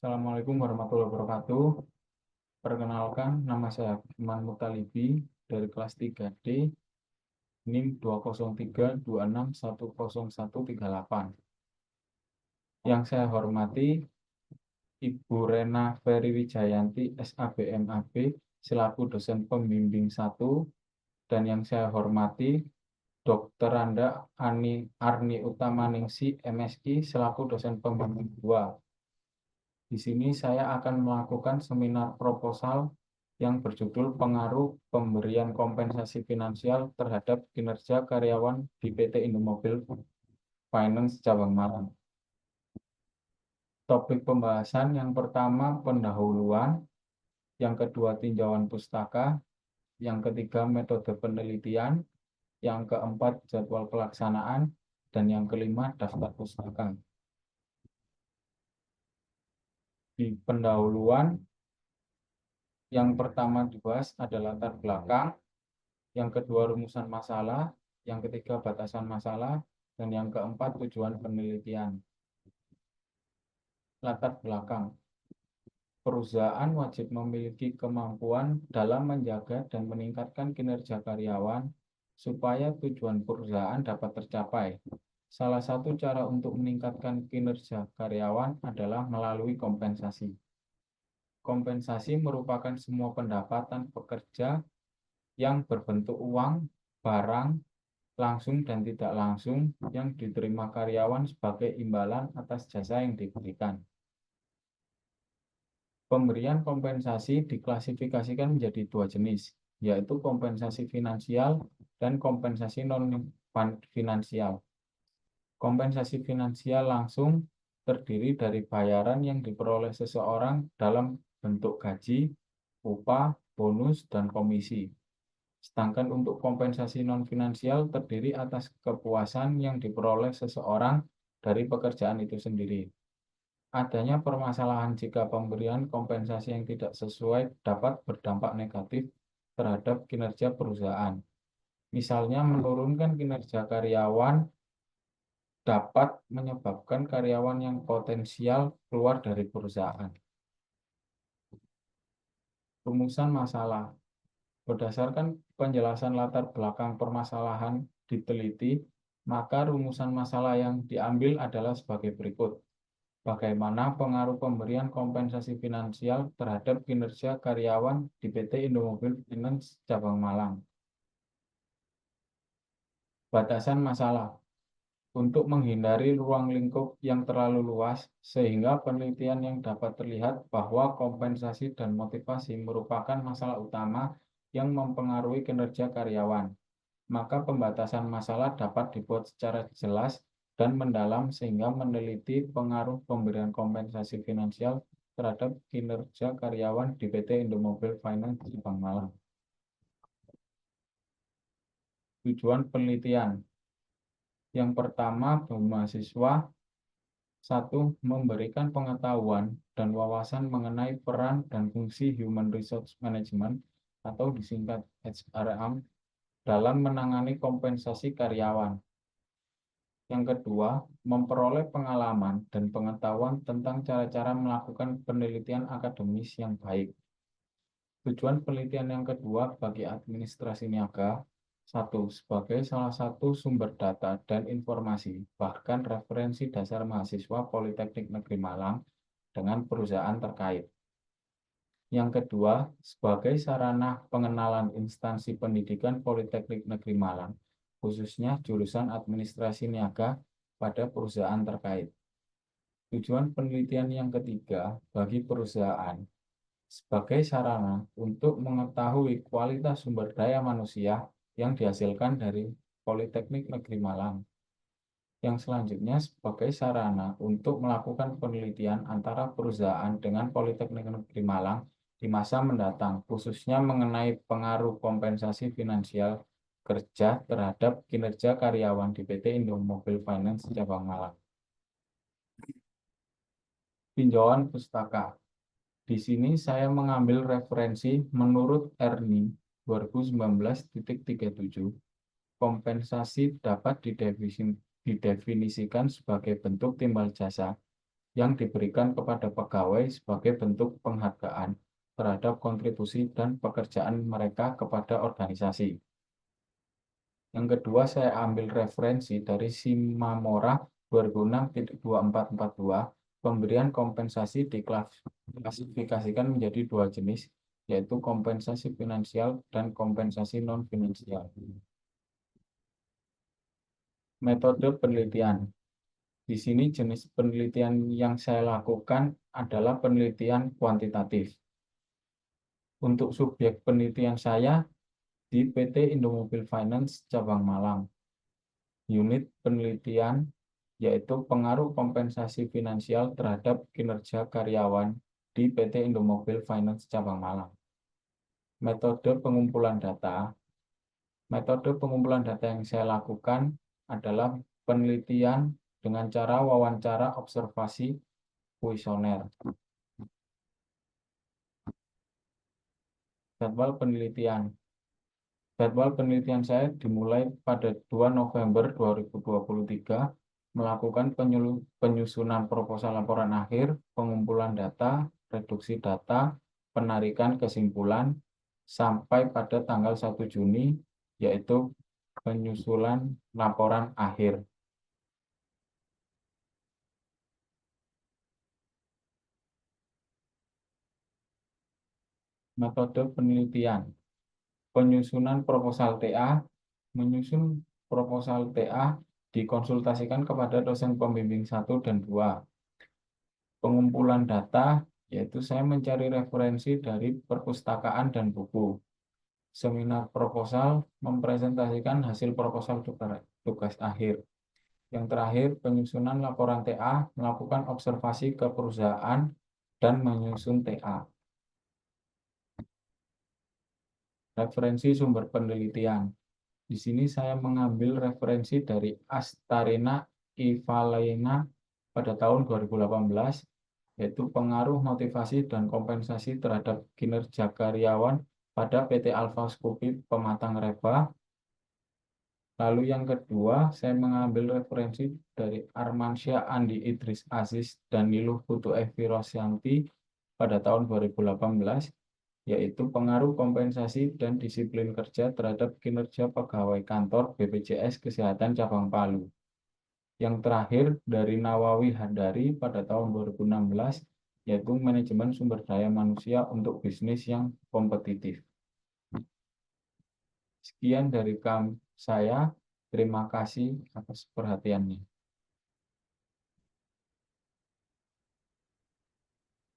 Assalamualaikum warahmatullahi wabarakatuh. Perkenalkan, nama saya Iman Mutalibi dari kelas 3D, NIM 20326101138. Yang saya hormati Ibu Rena Ferry Wijayanti, SABMAB, selaku dosen pembimbing 1, dan yang saya hormati Dr. Randa Arni Utamaningsi, MSI, selaku dosen pembimbing 2. Di sini saya akan melakukan seminar proposal yang berjudul Pengaruh Pemberian Kompensasi Finansial Terhadap Kinerja Karyawan di PT Indomobil Finance Cabang Malang. Topik pembahasan yang pertama pendahuluan, yang kedua tinjauan pustaka, yang ketiga metode penelitian, yang keempat jadwal pelaksanaan, dan yang kelima daftar pustaka. Di pendahuluan, yang pertama dibahas adalah latar belakang, yang kedua rumusan masalah, yang ketiga batasan masalah, dan yang keempat tujuan penelitian. Latar belakang. Perusahaan wajib memiliki kemampuan dalam menjaga dan meningkatkan kinerja karyawan supaya tujuan perusahaan dapat tercapai. Salah satu cara untuk meningkatkan kinerja karyawan adalah melalui kompensasi. Kompensasi merupakan semua pendapatan pekerja yang berbentuk uang, barang, langsung dan tidak langsung yang diterima karyawan sebagai imbalan atas jasa yang diberikan. Pemberian kompensasi diklasifikasikan menjadi dua jenis, yaitu kompensasi finansial dan kompensasi non-finansial. Kompensasi finansial langsung terdiri dari bayaran yang diperoleh seseorang dalam bentuk gaji, upah, bonus, dan komisi. Sedangkan untuk kompensasi non-finansial terdiri atas kepuasan yang diperoleh seseorang dari pekerjaan itu sendiri. Adanya permasalahan jika pemberian kompensasi yang tidak sesuai dapat berdampak negatif terhadap kinerja perusahaan. Misalnya menurunkan kinerja karyawan dapat menyebabkan karyawan yang potensial keluar dari perusahaan. Rumusan masalah. Berdasarkan penjelasan latar belakang permasalahan diteliti, maka rumusan masalah yang diambil adalah sebagai berikut. Bagaimana pengaruh pemberian kompensasi finansial terhadap kinerja karyawan di PT Indomobil Finance Cabang Malang? Batasan masalah. Untuk menghindari ruang lingkup yang terlalu luas, sehingga penelitian yang dapat terlihat bahwa kompensasi dan motivasi merupakan masalah utama yang mempengaruhi kinerja karyawan, maka pembatasan masalah dapat dibuat secara jelas dan mendalam sehingga meneliti pengaruh pemberian kompensasi finansial terhadap kinerja karyawan di PT Indomobil Finance Cabang Malang. Tujuan penelitian. Yang pertama, bagi mahasiswa, 1. Memberikan pengetahuan dan wawasan mengenai peran dan fungsi Human Resource Management atau disingkat HRM dalam menangani kompensasi karyawan. Yang kedua, memperoleh pengalaman dan pengetahuan tentang cara-cara melakukan penelitian akademis yang baik. Tujuan penelitian yang kedua bagi administrasi niaga, 1. Sebagai salah satu sumber data dan informasi, bahkan referensi dasar mahasiswa Politeknik Negeri Malang dengan perusahaan terkait. Yang kedua, sebagai sarana pengenalan instansi pendidikan Politeknik Negeri Malang, khususnya jurusan administrasi niaga pada perusahaan terkait. Tujuan penelitian yang ketiga bagi perusahaan, sebagai sarana untuk mengetahui kualitas sumber daya manusia yang dihasilkan dari Politeknik Negeri Malang. Yang selanjutnya sebagai sarana untuk melakukan penelitian antara perusahaan dengan Politeknik Negeri Malang di masa mendatang, khususnya mengenai pengaruh kompensasi finansial kerja terhadap kinerja karyawan di PT Indomobil Finance Cabang Malang. Tinjauan pustaka. Di sini saya mengambil referensi menurut Erni 2019.37, kompensasi dapat didefinisikan sebagai bentuk timbal jasa yang diberikan kepada pegawai sebagai bentuk penghargaan terhadap kontribusi dan pekerjaan mereka kepada organisasi. Yang kedua, saya ambil referensi dari Shimamura 2006.2442. Pemberian kompensasi diklasifikasikan menjadi dua jenis, yaitu kompensasi finansial dan kompensasi non-finansial. Metode penelitian. Di sini jenis penelitian yang saya lakukan adalah penelitian kuantitatif. Untuk subjek penelitian saya di PT Indomobil Finance Cabang Malang. Unit penelitian yaitu pengaruh kompensasi finansial terhadap kinerja karyawan di PT Indomobil Finance Cabang Malang. Metode pengumpulan data. Metode pengumpulan data yang saya lakukan adalah penelitian dengan cara wawancara observasi kuesioner. Jadwal penelitian. Jadwal penelitian saya dimulai pada 2 November 2023, melakukan penyusunan proposal laporan akhir, pengumpulan data, reduksi data, penarikan kesimpulan, sampai pada tanggal 1 Juni, yaitu penyusulan laporan akhir. Metode penelitian. Penyusunan proposal TA. Menyusun proposal TA dikonsultasikan kepada dosen pembimbing 1 dan 2. Pengumpulan data, yaitu saya mencari referensi dari perpustakaan dan buku. Seminar proposal, mempresentasikan hasil proposal tugas akhir. Yang terakhir, penyusunan laporan TA, melakukan observasi ke perusahaan dan menyusun TA. Referensi sumber penelitian. Di sini saya mengambil referensi dari Astarena Ivalena pada tahun 2018, yaitu pengaruh motivasi dan kompensasi terhadap kinerja karyawan pada PT Alfa Scoopy Pematang Reba. Lalu yang kedua, saya mengambil referensi dari Armansyah Andi Idris Aziz dan Niluh Putu Evi Rosyanti pada tahun 2018, yaitu pengaruh kompensasi dan disiplin kerja terhadap kinerja pegawai kantor BPJS Kesehatan Cabang Palu. Yang terakhir dari Nawawi Handari pada tahun 2016, yaitu manajemen sumber daya manusia untuk bisnis yang kompetitif. Sekian dari saya. Terima kasih atas perhatiannya.